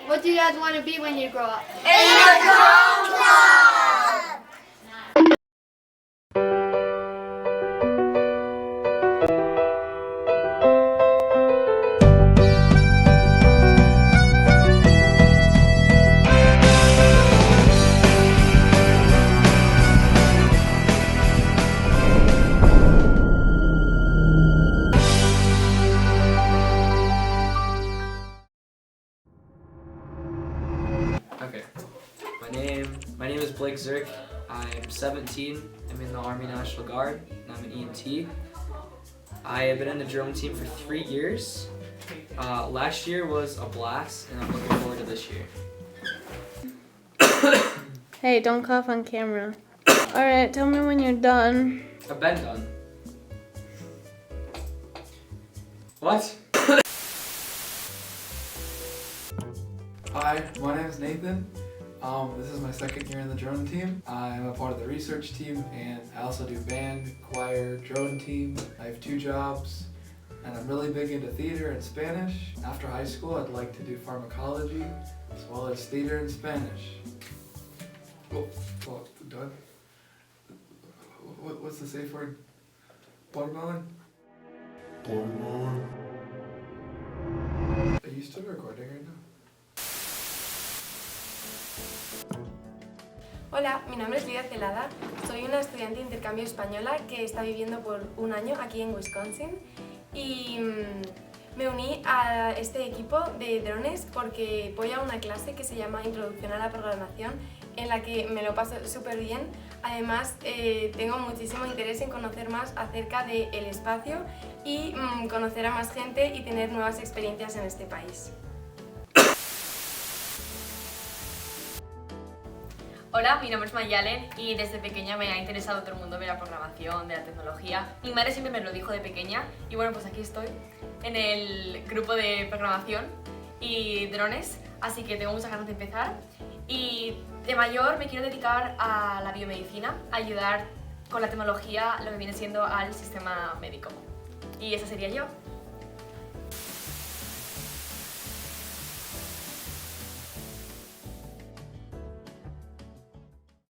What do you guys want to be when you grow up? In a drone club! Okay, my name is Blake Zirk. I'm 17. I'm in the Army National Guard, and I'm an EMT. I have been in the drone team for 3 years. Last year was a blast, and I'm looking forward to this year. Hey, don't cough on camera. Alright, tell me when you're done. I've been done. What? Hi, my name is Nathan. This is my second year in the drone team. I'm a part of the research team, and I also do band, choir, drone team. I have 2 jobs, and I'm really big into theater and Spanish. After high school, I'd like to do pharmacology, as well as theater and Spanish. Done? What's the safe word? Watermelon? Watermelon. Are you still recording right now? Hola, mi nombre es Lidia Celada, soy una estudiante de intercambio española que está viviendo por un año aquí en Wisconsin y me uní a este equipo de drones porque voy a una clase que se llama Introducción a la Programación en la que me lo paso súper bien. Además, tengo muchísimo interés en conocer más acerca del espacio y conocer a más gente y tener nuevas experiencias en este país. Hola, mi nombre es Mayalen y desde pequeña me ha interesado todo el mundo de la programación, de la tecnología. Mi madre siempre me lo dijo de pequeña y bueno, pues aquí estoy en el grupo de programación y drones, así que tengo muchas ganas de empezar. Y de mayor me quiero dedicar a la biomedicina, a ayudar con la tecnología, lo que viene siendo al sistema médico. Y esa sería yo.